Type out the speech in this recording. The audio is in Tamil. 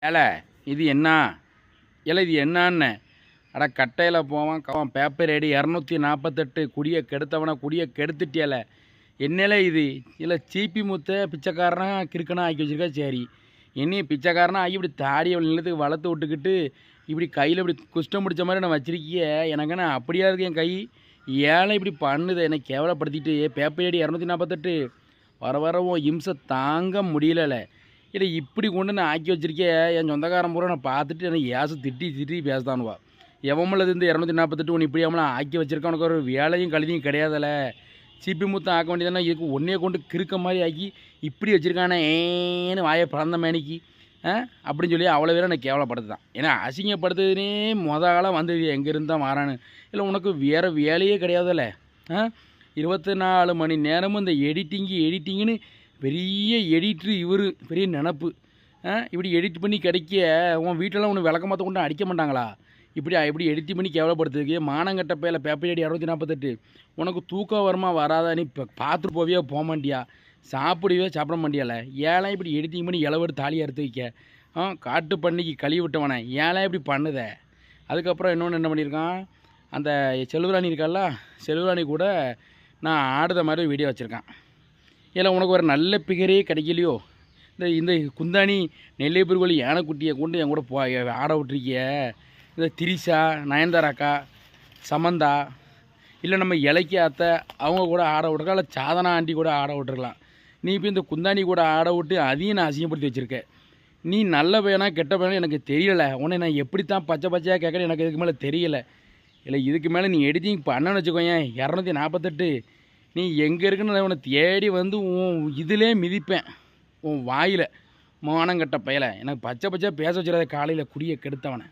ஏல இது என்ன ஏல இது என்னான்னு அட கட்டையில் போவான் பேப்பர் ஐடி 248 குடியை கெடுத்தவனை குடியை கெடுத்துட்டியல என்னல இது இல்லை சீப்பி முத்த பிச்சைக்காரனா கிறுக்கனா ஆக்கி வச்சிருக்கா சரி என்னையும் பிச்சைக்காரனா ஆகி இப்படி தாடியை நிலத்துக்கு வளர்த்து விட்டுக்கிட்டு இப்படி கையில் இப்படி குஷ்டம் பிடிச்ச மாதிரி நான் வச்சிருக்கிய எனக்கு நான் அப்படியா இருக்கு என் கை ஏழை இப்படி பண்ணுது என்னை கேவலப்படுத்திட்டு பேப்பர் ஐடி 248 வர வரவும் இம்சை தாங்க முடியலை இல்லை இப்படி கொண்டு நான் ஆக்கி வச்சிருக்கேன் என் சொந்தக்காரன் பூரா நான் பார்த்துட்டு எனக்கு ஏசு திட்டி பேசுதானுவா எவமல்லது இந்த 248 ஒன்று இப்படியாமலாம் ஆக்கி வச்சிருக்கேன் உனக்கு ஒரு வேலையும் கழுதியும் கிடையாதுல்ல சிப்பி முத்தம் ஆக்க வேண்டியதானே இதுக்கு ஒன்றே கொண்டு கிறுக்க மாதிரி ஆக்கி இப்படி வச்சுருக்கானே ஏன்னு வாயை பிறந்த மேனிக்கு அப்படின்னு சொல்லி அவ்வளோ பேரை நான் கேவலப்படுத்துதான் ஏன்னா அசிங்கப்படுத்துதுனே காலம் வந்தது எங்கே இருந்தால் மாறானு இல்லை உனக்கு வேறு வேலையே கிடையாதுல்ல 24 மணி நேரமும் இந்த எடிட்டிங்குன்னு பெரிய எடிட்ரு இவர் பெரிய நினப்பு இப்படி எடிட் பண்ணி கிடைக்க உன் வீட்டிலலாம் ஒன்று விளக்க மாற்ற கொண்டு அடிக்க மாட்டாங்களா இப்படி எடிட் பண்ணி கேவலப்படுத்துறதுக்கு மானங்கட்ட பேல பேப்பர் ஐடி 248 உனக்கு தூக்கம் வருமா வராதா நீ இப்போ பார்த்துட்டு போவியா போக மாட்டியா சாப்பிட மாட்டியால ஏழை இப்படி எடிட்டிங் பண்ணி இளவெடு தாலியாக எடுத்து வைக்க காட்டு பண்ணிக்கு கழுவி விட்டவனே ஏழை இப்படி பண்ணுத அதுக்கப்புறம் இன்னொன்று என்ன பண்ணியிருக்கான் அந்த செல்வராணி இருக்கால செல்வராணி கூட நான் ஆடுத மாதிரி வீடியோ வச்சுருக்கான் இல்லை உனக்கு ஒரு நல்ல பிகரே கிடைக்கலையோ இந்த குந்தாணி நெல்லைப்பூர்கோழி யானைக்குட்டியை கொண்டு என் கூட ஆட விட்டுருக்கிய இந்த திரிஷா நயன்தாராக்கா சமந்தா இல்லை நம்ம இலக்கிய அத்தை அவங்க கூட ஆட விட்ருக்கலாம் இல்லை சாதனா ஆண்டி கூட ஆட விட்ருக்கலாம் நீ இப்போ இந்த குந்தாணி கூட ஆட விட்டு அதையும் நான் அசிங்கப்படுத்தி வச்சுருக்க நீ நல்ல பையனா கெட்ட பையனா எனக்கு தெரியலை உன்னை நான் எப்படித்தான் பச்சையாக கேட்குறேன் எனக்கு இதுக்கு மேலே தெரியலை இல்லை இதுக்கு மேலே நீ எடிட்டிங் பண்ணன்னு வச்சுக்கோயேன் 248 நீ எங்கே இருக்குன்னு நான் உன்னை தேடி வந்து உன் இதிலே மிதிப்பேன் உன் வாயில் மானங்கட்ட பயலை எனக்கு பச்சை பேச வச்சுருந்த காலையில் குடியை கெடுத்தவனை